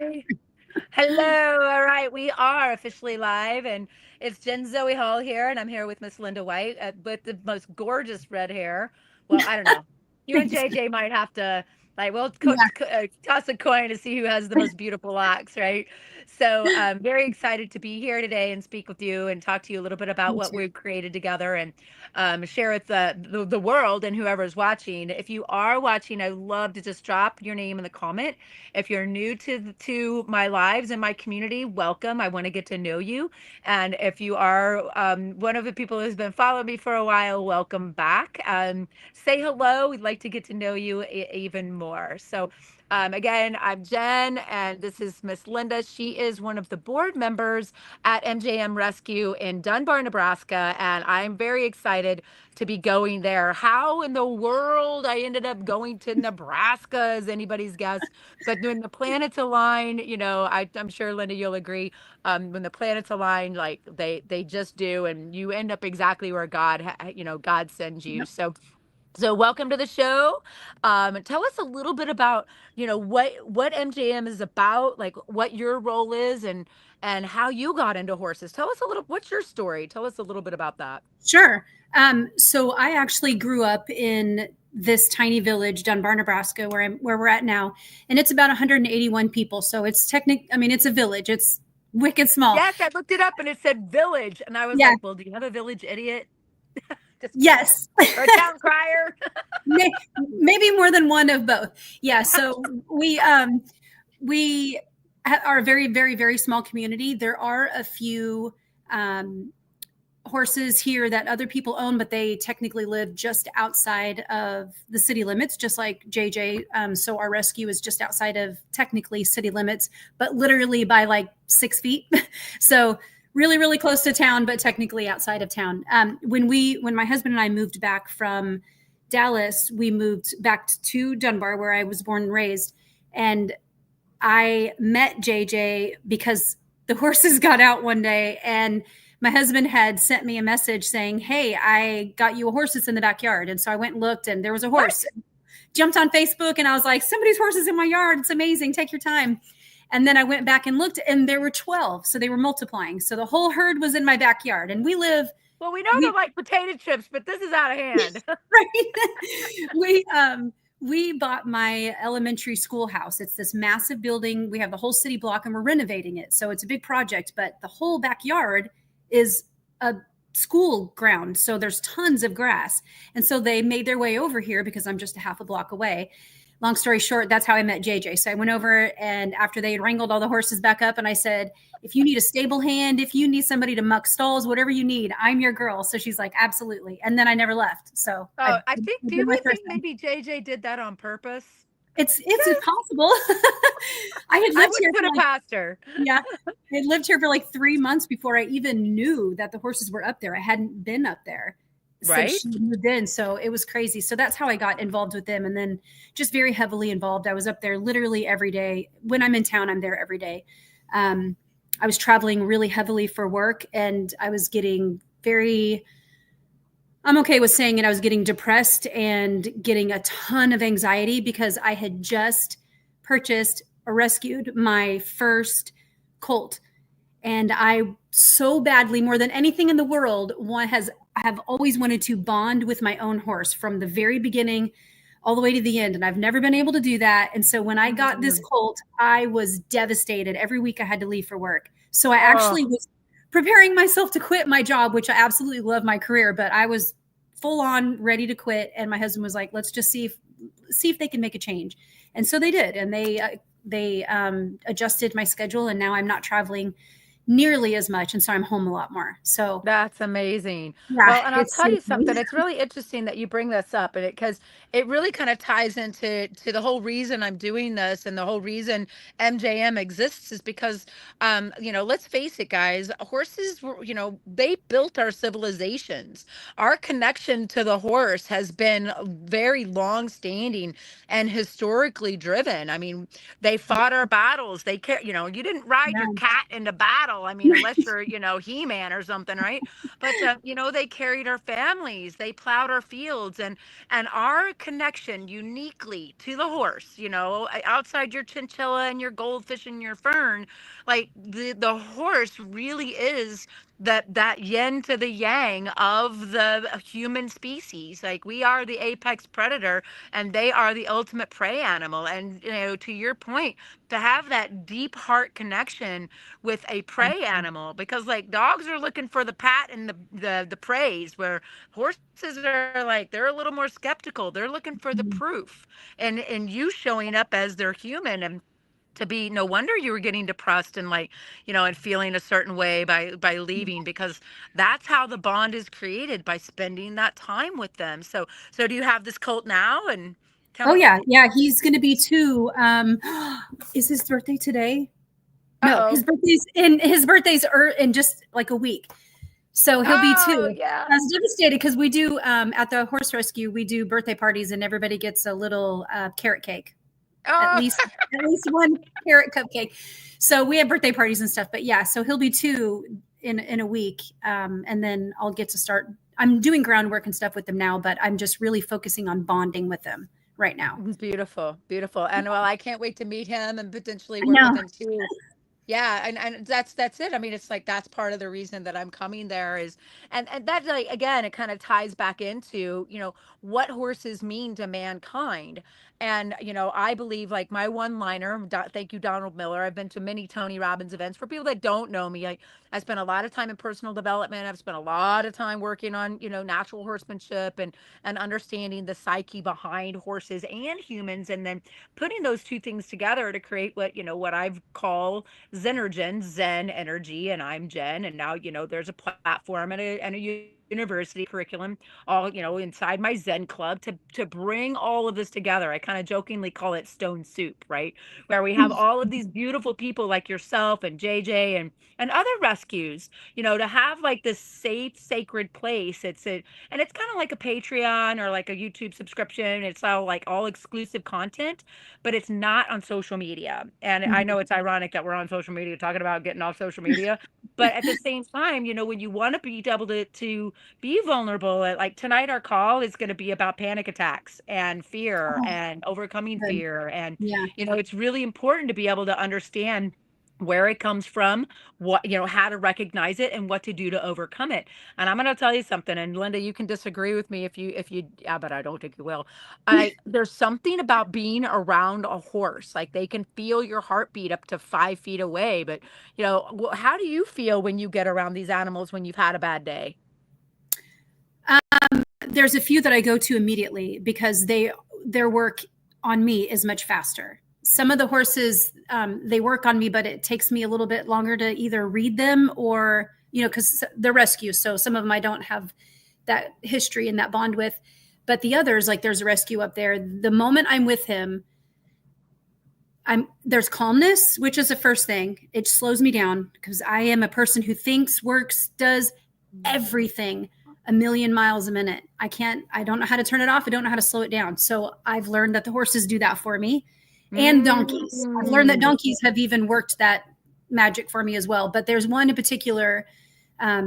Hi. Hello. All right. We are officially live, and it's Jen Zoe Hall here, and I'm here with Miss Linda White with the most gorgeous red hair. Well, I don't know. You and Thanks. JJ might have to, like, well, Yeah, toss a coin to see who has the most beautiful locks, right? So I'm very excited to be here today and speak with you and talk to you a little bit about me what too. we've created together and share with the world and whoever's watching. If you are watching, I'd love to just drop your name in the comment. If you're new to my lives and my community, welcome. I want to get to know you. And if you are one of the people who's been following me for a while, welcome back. Say hello. We'd like to get to know you even more. So again, I'm Jen, and this is Miss Linda. She is one of the board members at MJM Rescue in Dunbar, Nebraska, and I'm very excited to be going there. How in the world I ended up going to Nebraska is anybody's guess. But when the planets align, I'm sure Linda, you'll agree. When the planets align, like they just do, and you end up exactly where God sends you. Yep. So welcome to the show. Tell us a little bit about, what MJM is about, like what your role is and how you got into horses. Tell us a little, what's your story? Tell us a little bit about that. Sure. So I actually grew up in this tiny village, Dunbar, Nebraska, where we're at now, and it's about 181 people. So it's I mean, it's a village. It's wicked small. Yes, I looked it up and it said village. And I was Yeah. like, well, do you have a village idiot? Just kidding. Yes. Or a town crier. Maybe more than one of both. Yeah. So we are a very, very, very small community. There are a few um, horses here that other people own, but they technically live just outside of the city limits, just like JJ. So our rescue is just outside of technically city limits, but literally by like 6 feet. So really, really close to town, but technically outside of town. When my husband and I moved back from Dallas, we moved back to Dunbar, where I was born and raised, and I met JJ because the horses got out one day and my husband had sent me a message saying, "Hey, I got you a horse that's in the backyard." And so I went and looked and there was a horse. What? Jumped on Facebook and I was like, "Somebody's horse is in my yard. It's amazing. Take your time." And then I went back and looked and there were 12. So they were multiplying. So the whole herd was in my backyard. And Well, we know they're we like potato chips, but this is out of hand. right? We bought my elementary schoolhouse. It's this massive building. We have the whole city block and we're renovating it. So it's a big project, but the whole backyard is a school ground. So there's tons of grass. And so they made their way over here because I'm just a half a block away. Long story short, that's how I met JJ. So I went over and after they had wrangled all the horses back up, and I said, "If you need a stable hand, if you need somebody to muck stalls, whatever you need, I'm your girl." So she's like, "Absolutely." And then I never left. So Oh, I think, I've do been we with her think since. maybe JJ did that on purpose? It's possible. I had I lived here wouldn't put for it like, past her. yeah, I had lived here for like 3 months before I even knew that the horses were up there. I hadn't been up there since Right? she moved in. So it was crazy. So that's how I got involved with them. And then just very heavily involved. I was up there literally every day. When I'm in town, I'm there every day. Um, I was traveling really heavily for work and I was getting I'm okay with saying it. I was getting depressed and getting a ton of anxiety because I had just purchased or rescued my first colt. And I so badly, more than anything in the world, I have always wanted to bond with my own horse from the very beginning all the way to the end. And I've never been able to do that. And so when I got this Mm. colt, I was devastated. Every week I had to leave for work. So I Oh, actually was preparing myself to quit my job, which I absolutely love my career, but I was full on ready to quit. And my husband was like, "Let's just see if they can make a change." And so they did. And they adjusted my schedule. And now I'm not traveling nearly as much. And so I'm home a lot more. So that's amazing. yeah, Well, and I'll it's tell so you funny. something. It's really interesting that you bring this up, and because it really kind of ties into the whole reason I'm doing this, and the whole reason MJM exists is because, let's face it, guys. Horses were, they built our civilizations. Our connection to the horse has been very long standing and historically driven. I mean, they fought our battles. You didn't ride your Yeah. cat into battle hell. I mean, unless you're, He-Man or something, right? But they carried our families, they plowed our fields, and our connection uniquely to the horse, outside your chinchilla and your goldfish and your fern, like the horse really is that yin to the yang of the human species. Like, we are the apex predator and they are the ultimate prey animal. And to your point, to have that deep heart connection with a prey animal, because like dogs are looking for the pat and the praise, where horses are like, they're a little more skeptical, they're looking for the proof. And you showing up as their human, and to be, no wonder you were getting depressed and like, and feeling a certain way by leaving, because that's how the bond is created, by spending that time with them. So do you have this colt now? And tell Oh me. yeah, yeah. He's going to be 2. Is his birthday today? No, Uh-oh. his birthday's in just like a week. So he'll be Oh 2. yeah. I was devastated because we do at the horse rescue, we do birthday parties and everybody gets a little carrot cake. At Oh. least at least one carrot cupcake. So we have birthday parties and stuff. But yeah, so he'll be 2 in a week. And then I'll get to start. I'm doing groundwork and stuff with them now, but I'm just really focusing on bonding with them right now. Beautiful, beautiful. And well, I can't wait to meet him and potentially I work with know. him too. Yeah, and that's it. I mean, it's like that's part of the reason that I'm coming there is, and that, like, again, it kind of ties back into, what horses mean to mankind. And I believe, like, my one liner, thank you, Donald Miller. I've been to many Tony Robbins events. For people that don't know me, I spent a lot of time in personal development. I've spent a lot of time working on, natural horsemanship and understanding the psyche behind horses and humans, and then putting those two things together to create what I've called Zenergen, Zen energy, and I'm Jen. And now, there's a platform and a university curriculum, all, inside my Zen club, to bring all of this together. I kind of jokingly call it stone soup, right? Where we have all of these beautiful people like yourself and JJ and other rescues, to have like this safe, sacred place. And it's kind of like a Patreon or like a YouTube subscription. It's all like all exclusive content, but it's not on social media. And I know it's ironic that we're on social media talking about getting off social media, but at the same time, when you want to be able to be vulnerable, like tonight, our call is going to be about panic attacks and fear Oh, and overcoming good. fear. And, Yeah. it's really important to be able to understand where it comes from, what, how to recognize it and what to do to overcome it. And I'm going to tell you something, and Linda, you can disagree with me if you, yeah, but I don't think you will. There's something about being around a horse, like they can feel your heartbeat up to 5 feet away. But how do you feel when you get around these animals when you've had a bad day? There's a few that I go to immediately because their work on me is much faster. Some of the horses, they work on me, but it takes me a little bit longer to either read them or, because they're rescue. So some of them I don't have that history and that bond with. But the others, like there's a rescue up there. The moment I'm with him, there's calmness, which is the first thing. It slows me down because I am a person who thinks, works, does everything a million miles a minute. I don't know how to turn it off. I don't know how to slow it down. So I've learned that the horses do that for me, and donkeys. I've learned that Mm. donkeys have even worked that magic for me as well. But there's one in particular. I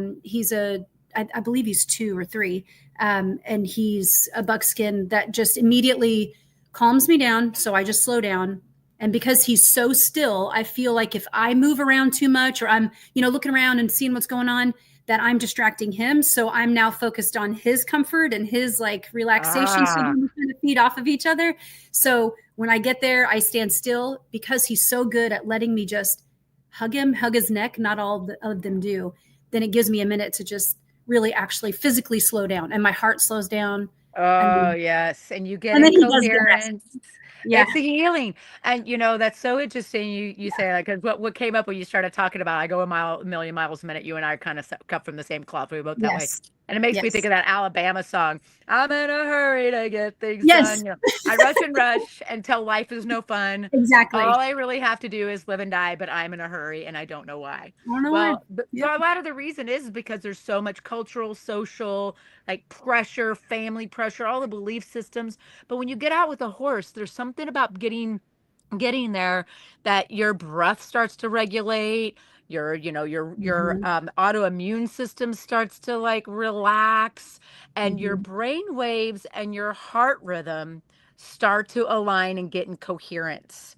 believe he's 2 or 3. And he's a buckskin that just immediately calms me down. So I just slow down. And because he's so still, I feel like if I move around too much or I'm, looking around and seeing what's going on, that I'm distracting him. So I'm now focused on his comfort and his like relaxation. So Ah. we kind of feed off of each other. So when I get there, I stand still because he's so good at letting me just hug him, hug his neck. Not all of them do. Then it gives me a minute to just really actually physically slow down and my heart slows down. Oh, And, yes, and you get and then he does the rest. incoherence. Yeah. It's healing. And that's so interesting you say that, because what came up when you started talking about, I go a million miles a minute. You and I are kind of cut from the same cloth. We're both that way. Yes. And it makes me think Yes. of that Alabama song. I'm in a hurry to get things Yes. done. I rush and rush until life is no fun. All Exactly. I really have to do is live and die, but I'm in a hurry and I don't know why. I don't know why. Well, Yep. a lot of the reason is because there's so much cultural, social, like pressure, family pressure, all the belief systems. But when you get out with a horse, there's something about getting getting there, that your breath starts to regulate, your your Mhm. autoimmune system starts to like relax, and your Mhm. brain waves and your heart rhythm start to align and get in coherence,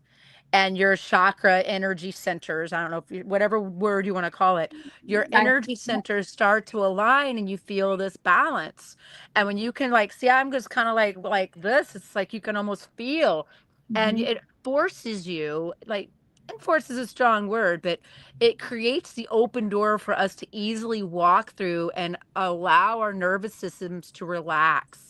and your chakra energy centers, I don't know if you, whatever word you want to call it, your I energy Yep. centers start to align and you feel this balance. And when you can like see, I'm just kind of like this, it's like you can almost feel, and Mhm. it forces you like, and force is a strong word, but it creates the open door for us to easily walk through and allow our nervous systems to relax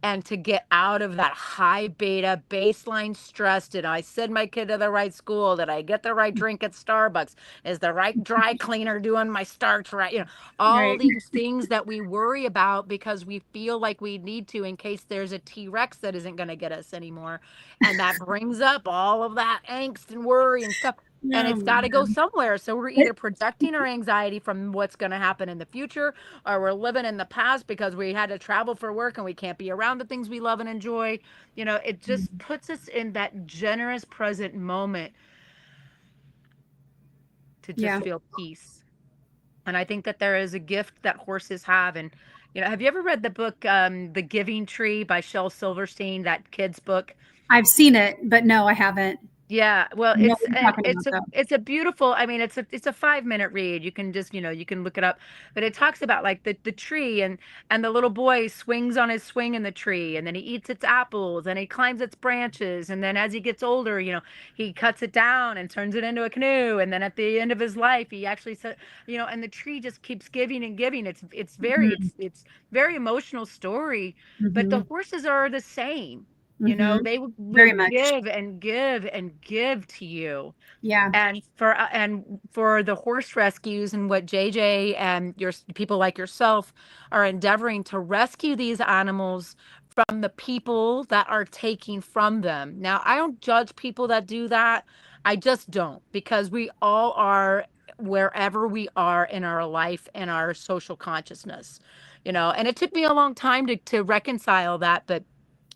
and to get out of that high beta baseline stress. Did I send my kid to the right school? Did I get the right drink at Starbucks? Is the right dry cleaner doing my starch right? All Right. these things that we worry about because we feel like we need to in case there's a T-Rex that isn't going to get us anymore. And that brings up all of that angst and worry and stuff. And Oh it's my got to go God. somewhere. So we're It either projecting our anxiety from what's going to happen in the future, or we're living in the past because we had to travel for work and we can't be around the things we love and enjoy. It just Mhm. puts us in that generous present moment to just Yeah. feel peace. And I think that there is a gift that horses have. And, have you ever read the book, The Giving Tree by Shel Silverstein, that kid's book? I've seen it, but no, I haven't. Yeah, well, I know what you're talking about, though. it's a beautiful, I mean, it's a 5-minute read. You can just, you can look it up. But it talks about like the tree, and the little boy swings on his swing in the tree, and then he eats its apples and he climbs its branches, and then as he gets older, he cuts it down and turns it into a canoe, and then at the end of his life, he actually said, and the tree just keeps giving and giving. Mhm. It's very emotional story, but the Mhm. horses are the same. Mhm. They Very will much. give and give and give to you. Yeah. And for the horse rescues and what JJ and your people like yourself are endeavoring to rescue these animals from the people that are taking from them. Now, I don't judge people that do that. I just don't, because we all are wherever we are in our life and our social consciousness. And it took me a long time to reconcile that, but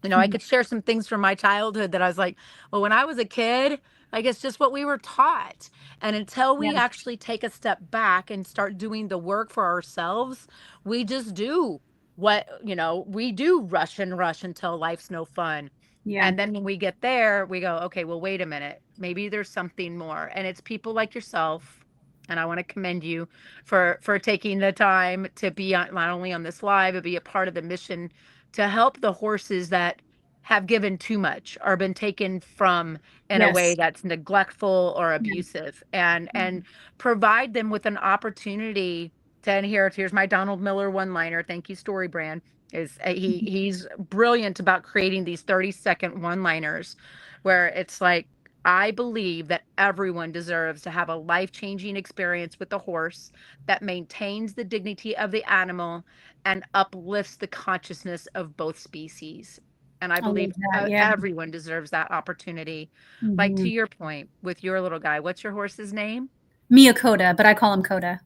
I Mhm. could share some things from my childhood that I was like, well, when I was a kid, like it's just what we were taught. And until Yeah. we actually take a step back and start doing the work for ourselves, we just do we do rush and rush until life's no fun. Yeah. And then when we get there, we go, okay, well, wait a minute. Maybe there's something more. And it's people like yourself. And I want to commend you for taking the time to be on, not only on this live, but be a part of the mission to help the horses that have given too much or been taken from in a way Yes. that's neglectful or Yeah. abusive, and Mhm. provide them with an opportunity to, and here's my Donald Miller one liner. Thank you, Story Brand. Is he's brilliant about creating these 30-second one liners where it's like, I believe that everyone deserves to have a life-changing experience with the horse that maintains the dignity of the animal and uplifts the consciousness of both species. And I I love believe that. Yeah. everyone deserves that opportunity. Like to Mhm. your point with your little guy, what's your horse's name? Mia Coda, but I call him Coda.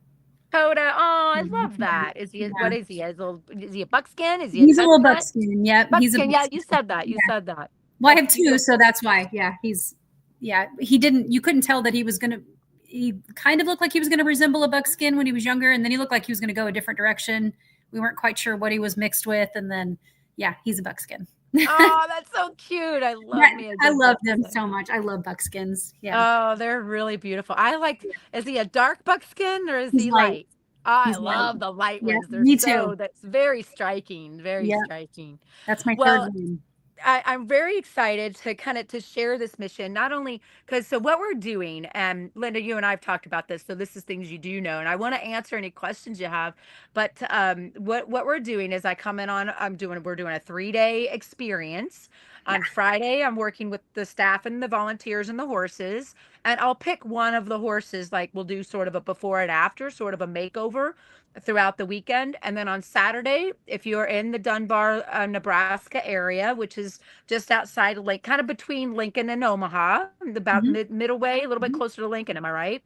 Coda. Oh, I Mhm. love Yeah. that. What Yeah. is he? Is he a buckskin? Is he a He's a little chestnut? buckskin. Yep. He's a Buckskin. Yeah, you buckskin. said that. You Yeah. said that. Well, I That's have two, so beautiful. that's why. Yeah. Yeah. He didn't, you couldn't tell that he kind of looked like he was going to resemble a buckskin when he was younger. And then he looked like he was going to go a different direction. We weren't quite sure what he was mixed with. And then, yeah, he's a buckskin. Oh, that's so cute. I love That, me a I good love them buckskin. so much. I love buckskins. Yeah. Oh, they're really beautiful. I like, is he a dark buckskin or is He's he light. light? I He's light. love the light Yeah. ones. Me too. That's very striking, very Yeah. striking. That's my third Well, one. I'm very excited to kind of to share this mission, not only because so what we're doing, and Linda, you and I have talked about this, so this is things you do know, and I want to answer any questions you have. But what we're doing is I come in on we're doing a 3-day experience. Yeah. On Friday, I'm working with the staff and the volunteers and the horses, and I'll pick one of the horses, like we'll do sort of a before and after, sort of a makeover throughout the weekend. And then on Saturday, if you're in the Dunbar, Nebraska area, which is just outside of Lake, kind of between Lincoln and Omaha, about Mhm. middle way, a little bit Mhm. closer to Lincoln. Am I right?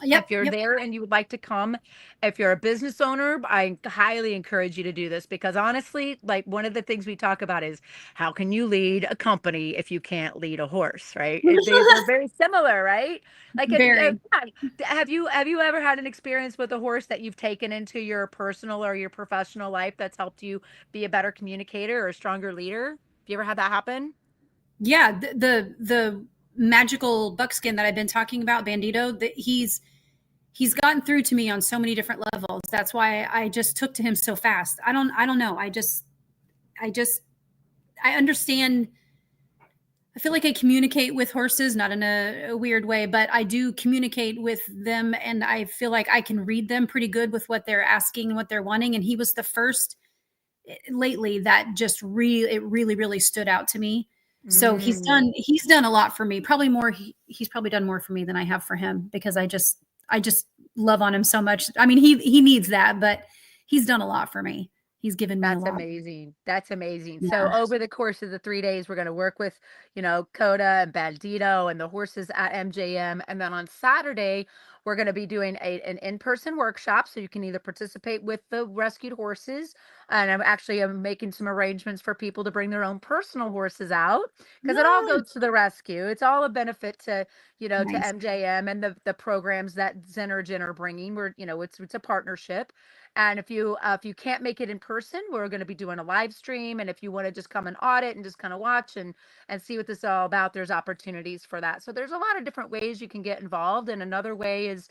Yep. If you're Yep. there and you would like to come, if you're a business owner, I highly encourage you to do this because honestly, like one of the things we talk about is how can you lead a company if you can't lead a horse, right? They're very similar, right? Like, Very. yeah. Have you ever had an experience with a horse that you've taken into your personal or your professional life that's helped you be a better communicator or a stronger leader? Have you ever had that happen? Yeah. The magical buckskin that I've been talking about, Bandito, that he's gotten through to me on so many different levels. That's why I just took to him so fast. I don't know. I just I understand. I feel like I communicate with horses, not in a weird way, but I do communicate with them, and I feel like I can read them pretty good with what they're asking, what they're wanting. And he was the first lately that just really stood out to me. So Mm. he's done a lot for me. Probably more. He's probably done more for me than I have for him because I just love on him so much. I mean, he needs that, but he's done a lot for me. He's given me a That's lot. amazing. That's amazing. So Yeah. over the course of the 3 days, we're going to work with, Coda and Bandito and the horses at MJM. And then on Saturday, we're going to be doing an in-person workshop. So you can either participate with the rescued horses. And I'm making some arrangements for people to bring their own personal horses out because it all Nice. goes to the rescue. It's all a benefit to Nice. MJM and the programs that Zenergen are bringing. It's a partnership. And if you can't make it in person, we're going to be doing a live stream. And if you want to just come and audit and just kind of watch and see what this is all about, there's opportunities for that. So there's a lot of different ways you can get involved. And another way is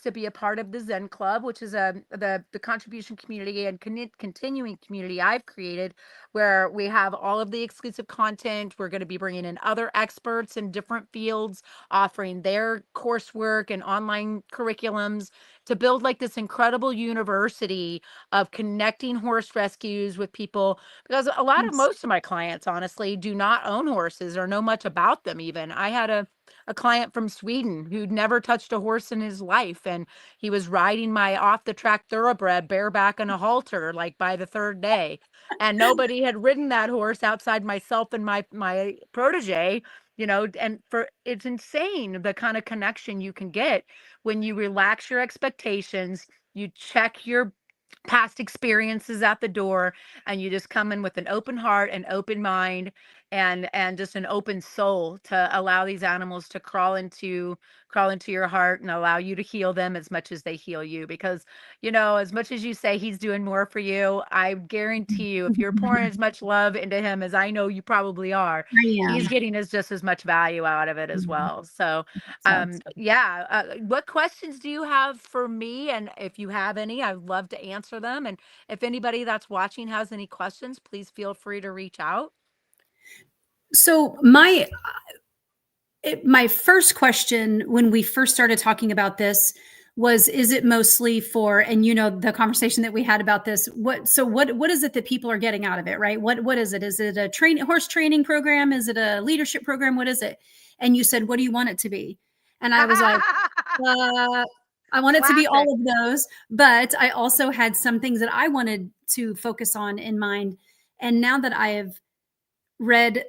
to be a part of the Zen Club, which is the contribution community and continuing community I've created, where we have all of the exclusive content. We're going to be bringing in other experts in different fields, offering their coursework and online curriculums to build like this incredible university of connecting horse rescues with people because Yes. most of my clients honestly do not own horses or know much about them. Even I had a client from Sweden who'd never touched a horse in his life, and he was riding my off the track thoroughbred bareback on a halter like by the third day, and nobody had ridden that horse outside myself and my protege. And for it's insane the kind of connection you can get when you relax your expectations, you check your past experiences at the door, and you just come in with an open heart and open mind and just an open soul to allow these animals to crawl into your heart and allow you to heal them as much as they heal you, because as much as you say he's doing more for you, I guarantee you if you're pouring as much love into him as I know you probably are, I he's am. getting just as much value out of it as Mhm. well. So So yeah. What questions do you have for me? And if you have any, I'd love to answer them. And if anybody that's watching has any questions, please feel free to reach out. so my first question when we first started talking about this was, is it mostly for, and the conversation that we had about this, what is it that people are getting out of it, right? What is it? Is it a horse training program? Is it a leadership program? What is it? And you said, what do you want it to be? And I was like, uh, I want it to be Classic. all of those, but I also had some things that I wanted to focus on in mind. And now that I have read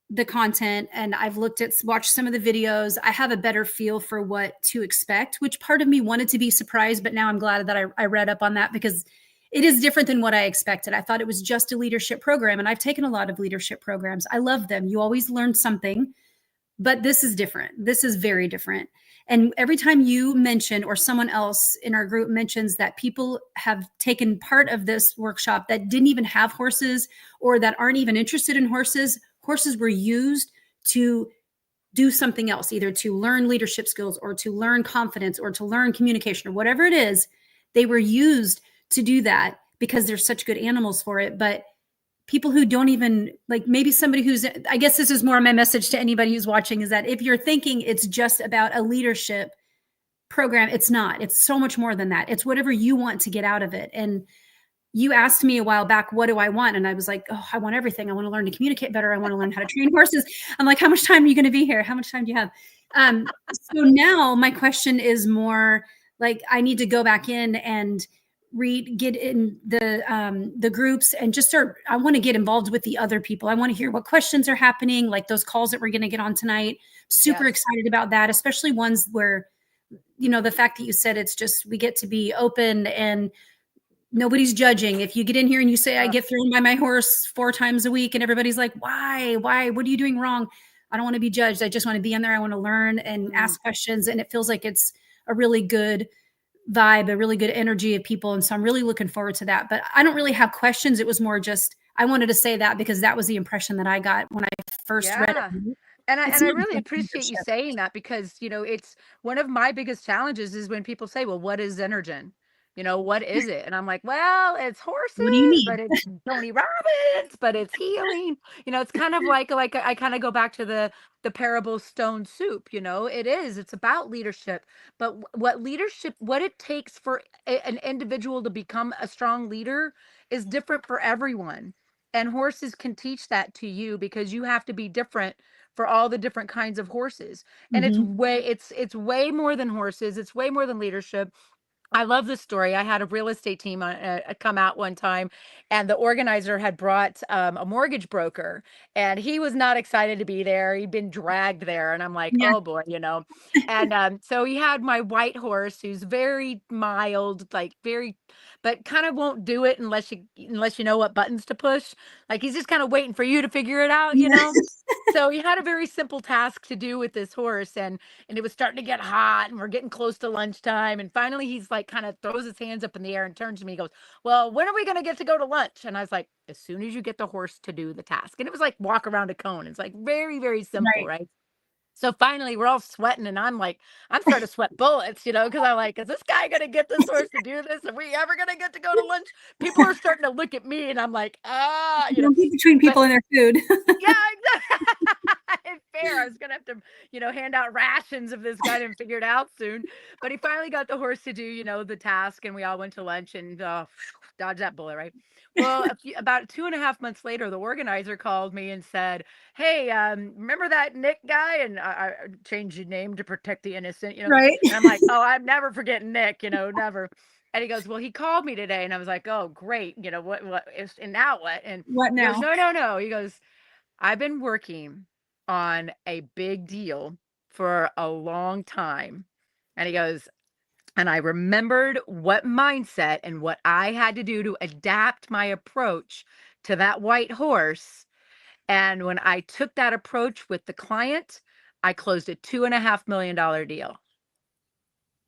the content and I've watched some of the videos, I have a better feel for what to expect, which part of me wanted to be surprised, but now I'm glad that I read up on that because it is different than what I expected. I thought it was just a leadership program, and I've taken a lot of leadership programs. I love them. You always learn something, but this is different. This is very different. And every time you mention, or someone else in our group mentions, that people have taken part of this workshop that didn't even have horses or that aren't even interested in horses, horses were used to do something else, either to learn leadership skills or to learn confidence or to learn communication or whatever it is. They were used to do that because they're such good animals for it. But people who don't even, like, maybe somebody who's, I guess this is more my message to anybody who's watching, is that if you're thinking it's just about a leadership program, it's not. It's so much more than that. It's whatever you want to get out of it. And you asked me a while back, what do I want? And I was like, oh, I want everything. I want to learn to communicate better. I want to learn how to train horses. I'm like, how much time are you going to be here? How much time do you have? So now my question is more like, I need to go back in and get in the groups and just start. I want to get involved with the other people. I want to hear what questions are happening, like those calls that we're going to get on tonight. Super Yes. excited about that, especially ones where the fact that you said it's just we get to be open and nobody's judging. If you get in here and you say, I Uh, get thrown by my horse 4 times a week, and everybody's like, why, what are you doing wrong? I don't want to be judged. I just want to be in there. I want to learn and mm, ask questions. And it feels like it's a really good vibe, a really good energy of people. And so I'm really looking forward to that. But I don't really have questions. It was more just, I wanted to say that because that was the impression that I got when I first read yeah. it. And It's I not really just appreciate you leadership. saying that because, it's one of my biggest challenges is when people say, "Well, what is Energen? What is it?" And I'm like, "Well, it's What do you horses, need? but it's Tony Robbins, but it's healing." It's kind of like I kind of go back to the parable stone soup, It is. It's about leadership, but what it takes for an individual to become a strong leader is different for everyone. And horses can teach that to you because you have to be different for all the different kinds of horses. And Mm-hmm. it's way more than horses. It's way more than leadership. I love this story. I had a real estate team come out one time, and the organizer had brought a mortgage broker, and he was not excited to be there. He'd been dragged there, and I'm like, Yeah. oh boy. And so he had my white horse, who's very mild, like very, but kind of won't do it unless you know what buttons to push. Like he's just kind of waiting for you to figure it Yeah. out. So he had a very simple task to do with this horse, and it was starting to get hot and we're getting close to lunchtime, and finally he's like kind of throws his hands up in the air and turns to me and goes, well, when are we going to get to go to lunch? And I was like, as soon as you get the horse to do the task. And it was like walk around a cone. It's like very, very simple, Right. right? So finally we're all sweating, and I'm like, I'm starting to sweat bullets, because I'm like, is this guy going to get this horse to do this? Are we ever going to get to go to lunch? People are starting to look at me, and I'm like, Don't get between but people and their food. yeah, exactly. It's fair. I was gonna have to, hand out rations if this guy didn't figure it out soon. But he finally got the horse to do, the task, and we all went to lunch and dodge that bullet, right? Well, about 2.5 months later, the organizer called me and said, "Hey, remember that Nick guy?" And I changed your name to protect the innocent. Right. And I'm like, "Oh, I'm never forgetting Nick, never." And he goes, "Well, he called me today," and I was like, "Oh, great, what is and now what?" And What he goes, now? "No, no, no." He goes, I've been working on a big deal for a long time. And he goes, and I remembered what mindset and what I had to do to adapt my approach to that white horse. And when I took that approach with the client, I closed a $2.5 million deal.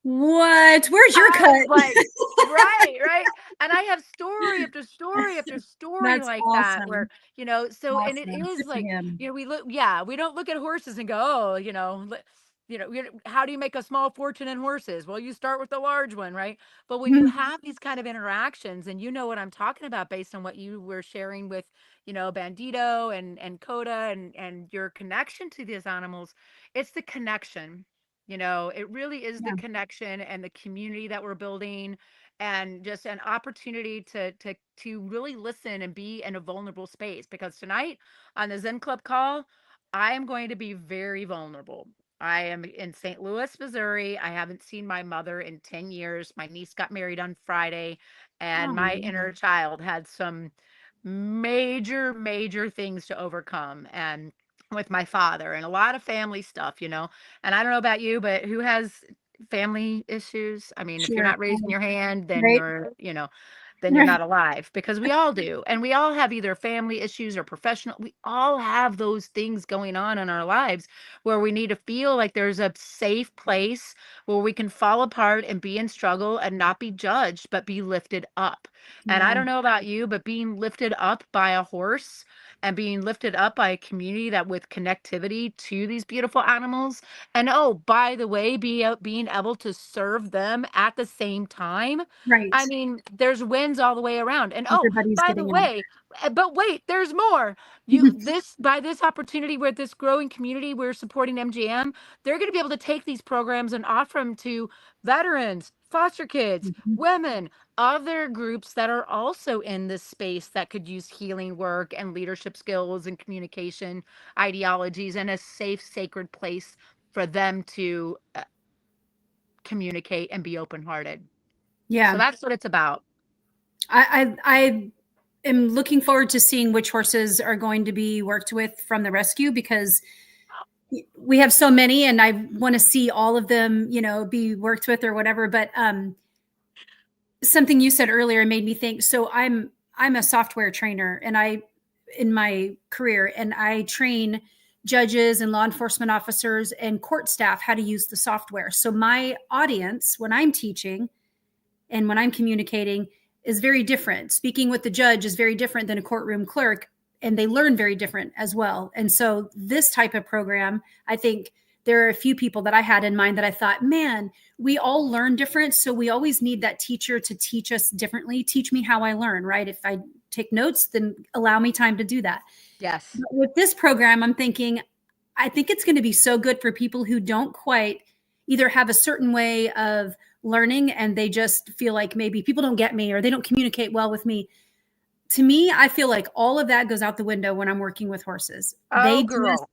What? Where's your I was cut? like, right, right. And I have story after story after story That's like that where, awesome. so and it Awesome. is Good for like, him. we look, yeah, we don't look at horses and go, oh, how do you make a small fortune in horses? Well, you start with the large one, right? But when you Mhm. have these kind of interactions, and you know what I'm talking about based on what you were sharing with, Bandito and Coda and your connection to these animals, it's the connection. It really is the Yeah. connection and the community that we're building, and just an opportunity to really listen and be in a vulnerable space, because tonight on the Zen Club call, I am going to be very vulnerable. I am in St. Louis, Missouri. I haven't seen my mother in 10 years. My niece got married on Friday, and my Oh, inner child had some major, major things to overcome. And with my father and a lot of family stuff. And I don't know about you, but who has family issues? I mean, if you're sure. not raising your hand, then Right. you're Right. not alive, because we all do. And we all have either family issues or professional. We all have those things going on in our lives where we need to feel like there's a safe place where we can fall apart and be in struggle and not be judged, but be lifted up. And I Yeah. don't know about you, but being lifted up by a horse and being lifted up by a community that with connectivity to these beautiful animals, and oh, by the way, being able to serve them at the same time. Right. I mean, there's wins all the way around. And oh, Everybody's by the getting in. way, but wait, there's more. You this by this opportunity with this growing community we're supporting MGM, they're going to be able to take these programs and offer them to veterans, foster kids, Mhm. women, other groups that are also in this space that could use healing work and leadership skills and communication ideologies, and a safe, sacred place for them to communicate and be open hearted. So Yeah. that's what it's about. I am looking forward to seeing which horses are going to be worked with from the rescue because we have so many, and I want to see all of them, be worked with or whatever. But something you said earlier made me think. So I'm a software trainer, and in my career, and I train judges and law enforcement officers and court staff how to use the software. So my audience, when I'm teaching and when I'm communicating, is very different. Speaking with the judge is very different than a courtroom clerk, and they learn very different as well. And so this type of program, I think there are a few people that I had in mind that I thought, man, we all learn different. So we always need that teacher to teach us differently. Teach me how I learn, right? If I take notes, then allow me time to do that. Yes. But with this program, I'm thinking, I think it's going to be so good for people who don't quite either have a certain way of learning and they just feel like maybe people don't get me or they don't communicate well with me. To me, I feel like all of that goes out the window when I'm working with horses. Oh, They just girl.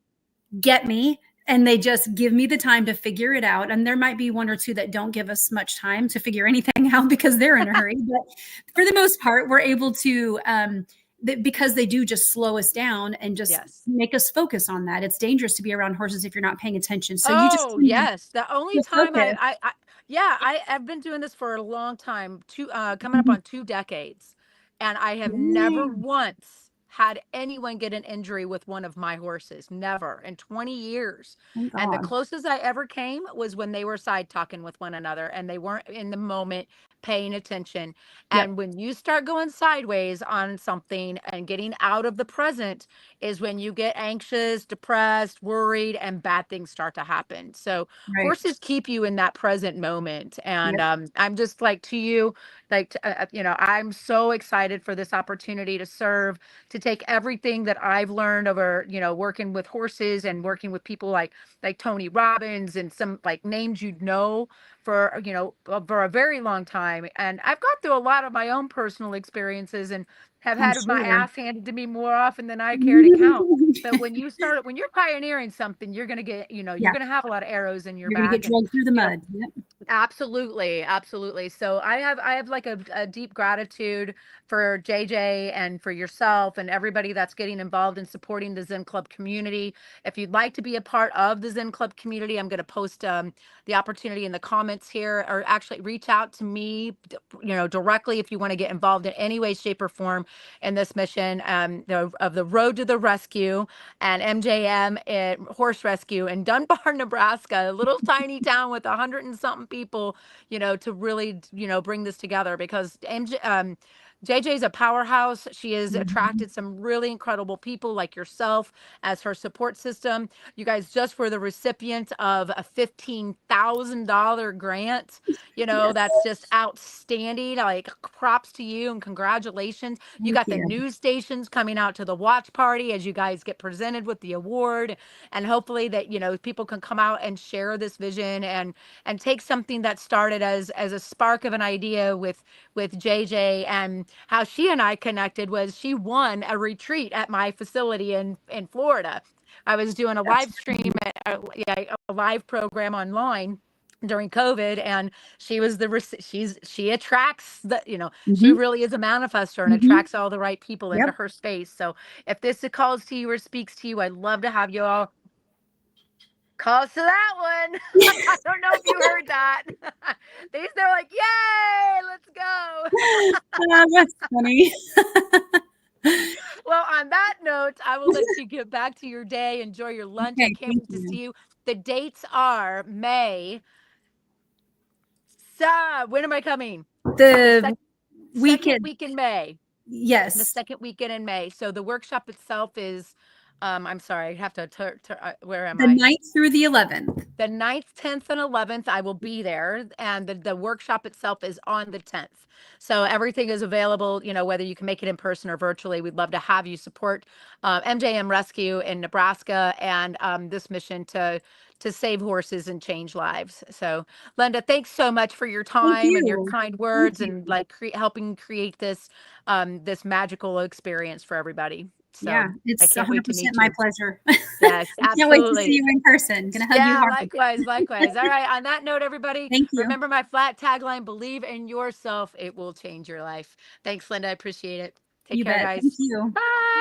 get me and they just give me the time to figure it out. And there might be one or two that don't give us much time to figure anything out because they're in a hurry. But for the most part, we're able to, because they do just slow us down and just Yes. make us focus on that. It's dangerous to be around horses if you're not paying attention. So you just Oh, yes. The only to time focus. yeah, I've been doing this for a long time, coming up Mhm. on 2 decades. And I have never Yeah. once had anyone get an injury with one of my horses. Never in 20 years. Thank And the God. closest I ever came was when they were side talking with one another and they weren't in the moment paying attention. And Yep. when you start going sideways on something and getting out of the present, is when you get anxious, depressed, worried, and bad things start to happen. So Right. horses keep you in that present moment. And Yep. I'm just like to you, like, I'm so excited for this opportunity to serve, to take everything that I've learned over, working with horses and working with people like Tony Robbins and some like names for, for a very long time. And I've gone through a lot of my own personal experiences and have I'm had my sure. ass handed to me more often than I care to count. But when you're pioneering something, you're going to get, you're Yeah. going to have a lot of arrows in your You're going to get back. And, dragged through the you know, mud. Yep. absolutely, absolutely. So I have like a deep gratitude for JJ and for yourself and everybody that's getting involved in supporting the Zen Club community. If you'd like to be a part of the Zen Club community, I'm going to post the opportunity in the comments here, or actually reach out to me, directly if you want to get involved in any way, shape, or form in this mission, of the Road to the Rescue and MJM Horse Rescue in Dunbar, Nebraska, a little tiny town with 100 and something people, to really, bring this together because JJ's a powerhouse. She has Mhm. attracted some really incredible people like yourself as her support system. You guys just were the recipient of a $15,000 grant. Yes. That's just outstanding. Like, props to you and congratulations. You Thank got the you. news stations coming out to the watch party as you guys get presented with the award. And hopefully that, people can come out and share this vision and take something that started as a spark of an idea with JJ. And how she and I connected was she won a retreat at my facility in Florida. I was doing a That's live stream yeah, a live program online during COVID, and she attracts she mhm. really is a manifester and Mhm. attracts all the right people into Yep. her space. So if this calls to you or speaks to you, I'd love to have you all calls to that one. I don't know if you heard that. They're like, yay, let's go. That's funny. Well, on that note, I will let you get back to your day. Enjoy your lunch. I Okay, can't thank wait to see you. you. The dates are May. So, when am I coming? The The second weekend, week in May. The yes, second weekend in May. So the workshop itself is, I'm sorry, I have to, where am the I? 9th through the 11th. The 9th, 10th, and 11th, I will be there. And the workshop itself is on the 10th. So everything is available, whether you can make it in person or virtually. We'd love to have you support MJM Rescue in Nebraska and this mission to save horses and change lives. So, Linda, thanks so much for your Thank time and your you. kind Thank words and you. like helping create this magical experience for everybody. Yeah, So I it's can't wait to 100% meet my you. pleasure. Yes, I can't wait to see absolutely. you in person. Gonna hug you Yeah, hard. likewise, likewise. All right. On that note, everybody, Thank you. remember my flat tagline: believe in yourself, it will change your life. Thanks, Linda. I appreciate it. Take You care, bet. Thank guys. you. Bye.